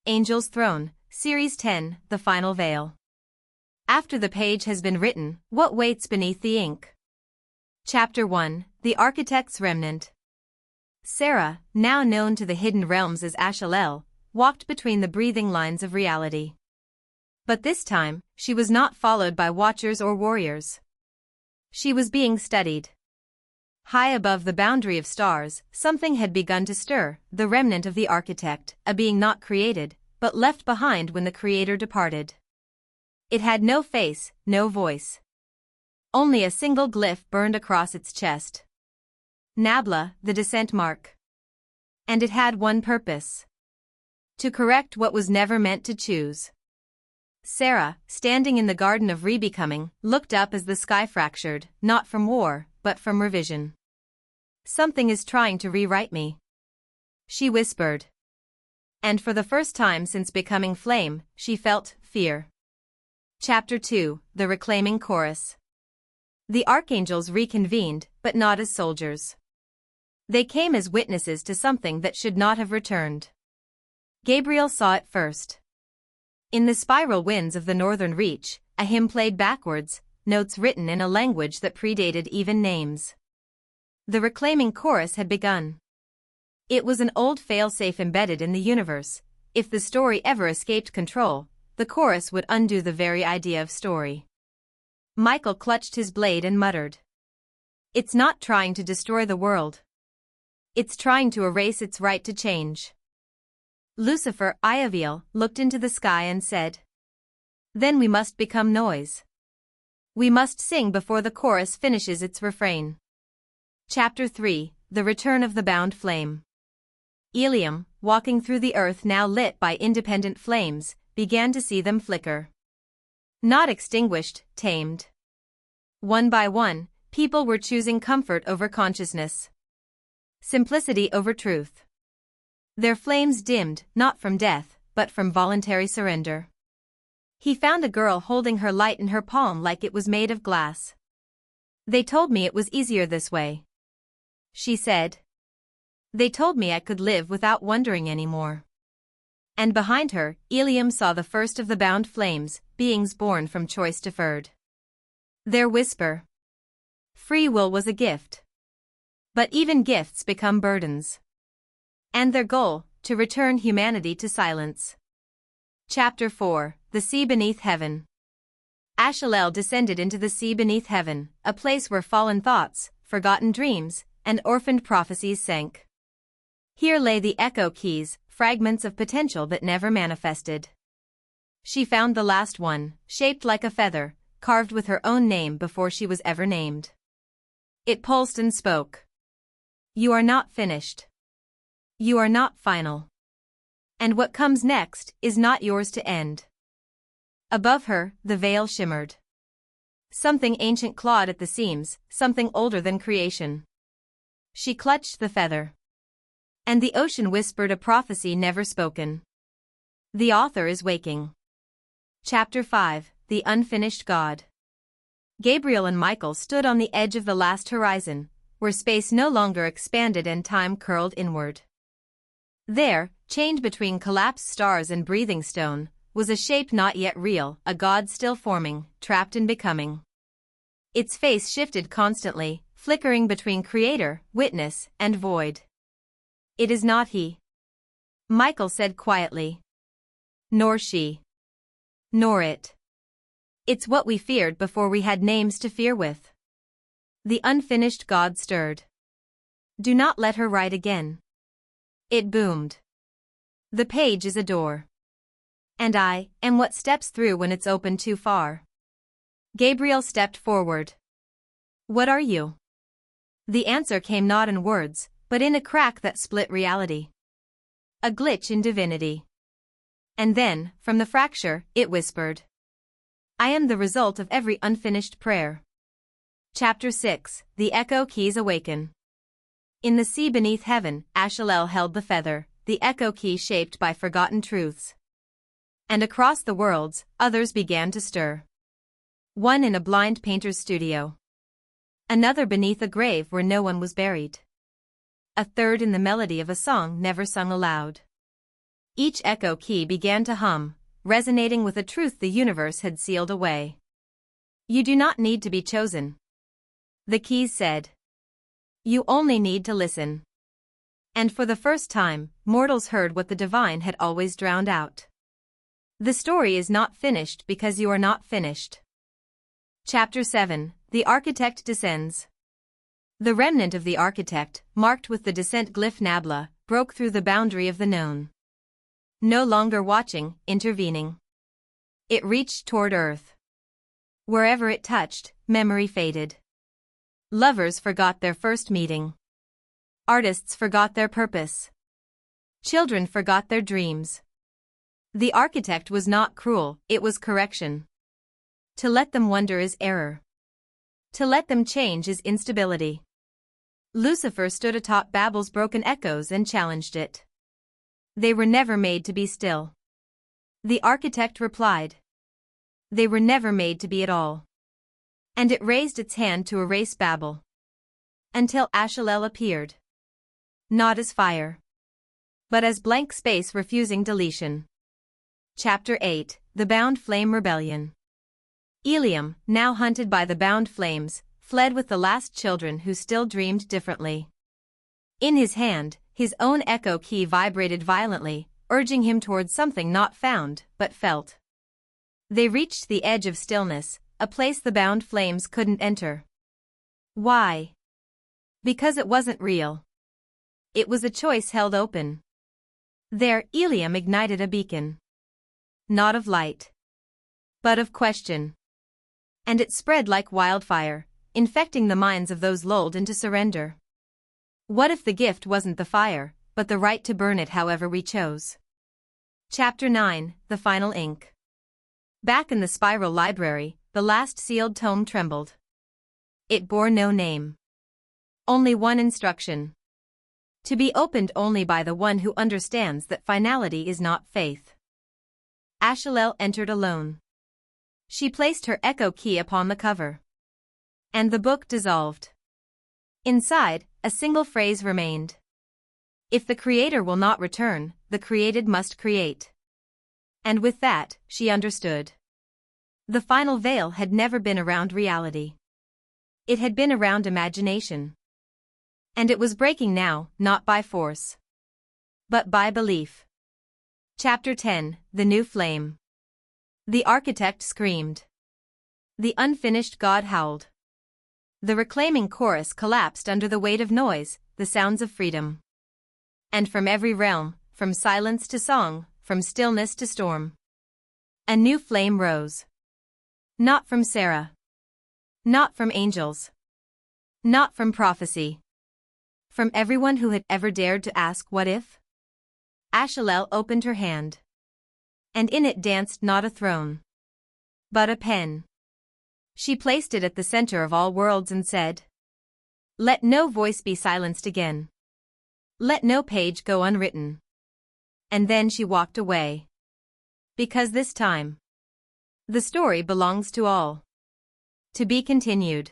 Angel's Throne, Series 10, The Final Veil. After the page has been written, what waits beneath the ink? Chapter 1, The Architect's Remnant. Sara, now known to the hidden realms as Ashal'el, walked between the breathing lines of reality. But this time, she was not followed by watchers or warriors. She was being studied. High above the boundary of stars, something had begun to stir, the remnant of the architect, a being not created, but left behind when the creator departed. It had no face, no voice. Only a single glyph burned across its chest. Nabla, the descent mark. And it had one purpose: to correct what was never meant to choose. Sara, standing in the garden of rebecoming, looked up as the sky fractured, not from war, but from revision. Something is trying to rewrite me, she whispered. And for the first time since becoming flame, she felt fear. Chapter 2, The Reclaiming Chorus. The archangels reconvened, but not as soldiers. They came as witnesses to something that should not have returned. Gabriel saw it first. In the spiral winds of the northern reach, a hymn played backwards, notes written in a language that predated even names. The reclaiming chorus had begun. It was an old failsafe embedded in the universe. If the story ever escaped control, the chorus would undo the very idea of story. Michael clutched his blade and muttered. It's not trying to destroy the world. It's trying to erase its right to change. Lucifer, Iaviel, looked into the sky and said, then we must become noise. We must sing before the chorus finishes its refrain. Chapter 3, The Return of the Bound Flame. Ilium, walking through the earth now lit by independent flames, began to see them flicker. Not extinguished, tamed. One by one, people were choosing comfort over consciousness. Simplicity over truth. Their flames dimmed, not from death, but from voluntary surrender. He found a girl holding her light in her palm like it was made of glass. They told me it was easier this way, she said. They told me I could live without wondering anymore. And behind her, Ilium saw the first of the bound flames, beings born from choice deferred. Their whisper. Free will was a gift. But even gifts become burdens. And their goal, to return humanity to silence. Chapter 4, The Sea Beneath Heaven. Ashal'el descended into the sea beneath heaven, a place where fallen thoughts, forgotten dreams, and orphaned prophecies sank. Here lay the echo keys, fragments of potential that never manifested. She found the last one, shaped like a feather, carved with her own name before she was ever named. It pulsed and spoke. You are not finished. You are not final. And what comes next is not yours to end. Above her, the veil shimmered. Something ancient clawed at the seams, something older than creation. She clutched the feather. And the ocean whispered a prophecy never spoken. The author is waking. Chapter 5, The Unfinished God. Gabriel and Michael stood on the edge of the last horizon, where space no longer expanded and time curled inward. There, chained between collapsed stars and breathing stone, was a shape not yet real, a god still forming, trapped in becoming. Its face shifted constantly, flickering between creator, witness, and void. It is not he, Michael said quietly. Nor she. Nor it. It's what we feared before we had names to fear with. The unfinished god stirred. Do not let her write again. It boomed. The page is a door. And I am what steps through when it's opened too far. Gabriel stepped forward. What are you? The answer came not in words, but in a crack that split reality. A glitch in divinity. And then, from the fracture, it whispered. I am the result of every unfinished prayer. Chapter 6, The Echo Keys Awaken. In the sea beneath heaven, Ashal'el held the feather, the echo key shaped by forgotten truths. And across the worlds, others began to stir. One in a blind painter's studio. Another beneath a grave where no one was buried. A third in the melody of a song never sung aloud. Each echo key began to hum, resonating with a truth the universe had sealed away. You do not need to be chosen. The keys said. You only need to listen. And for the first time, mortals heard what the divine had always drowned out. The story is not finished because you are not finished. Chapter 7, The Architect Descends. The remnant of the architect, marked with the descent glyph Nabla, broke through the boundary of the known. No longer watching, intervening. It reached toward Earth. Wherever it touched, memory faded. Lovers forgot their first meeting. Artists forgot their purpose. Children forgot their dreams. The architect was not cruel, it was correction. To let them wonder is error. To let them change is instability. Lucifer stood atop Babel's broken echoes and challenged it. They were never made to be still. The architect replied. They were never made to be at all. And it raised its hand to erase Babel. Until Ashal'el appeared. Not as fire. But as blank space refusing deletion. Chapter 8, The Bound Flame Rebellion. Eliam, now hunted by the bound flames, fled with the last children who still dreamed differently. In his hand, his own echo key vibrated violently, urging him towards something not found, but felt. They reached the edge of stillness, a place the bound flames couldn't enter. Why? Because it wasn't real. It was a choice held open. There, Eliam ignited a beacon. Not of light. But of question. And it spread like wildfire, infecting the minds of those lulled into surrender. What if the gift wasn't the fire, but the right to burn it however we chose? Chapter 9, The Final Ink. Back in the spiral library, the last sealed tome trembled. It bore no name. Only one instruction. To be opened only by the one who understands that finality is not faith. Ashal'el entered alone. She placed her echo key upon the cover. And the book dissolved. Inside, a single phrase remained. If the creator will not return, the created must create. And with that, she understood. The final veil had never been around reality. It had been around imagination. And it was breaking now, not by force, but by belief. Chapter 10, The New Flame. The architect screamed. The unfinished god howled. The reclaiming chorus collapsed under the weight of noise, the sounds of freedom. And from every realm, from silence to song, from stillness to storm, a new flame rose. Not from Sara. Not from angels. Not from prophecy. From everyone who had ever dared to ask what if? Ashal'el opened her hand. And in it danced not a throne, but a pen. She placed it at the center of all worlds and said, let no voice be silenced again. Let no page go unwritten. And then she walked away. Because this time, the story belongs to all. To be continued.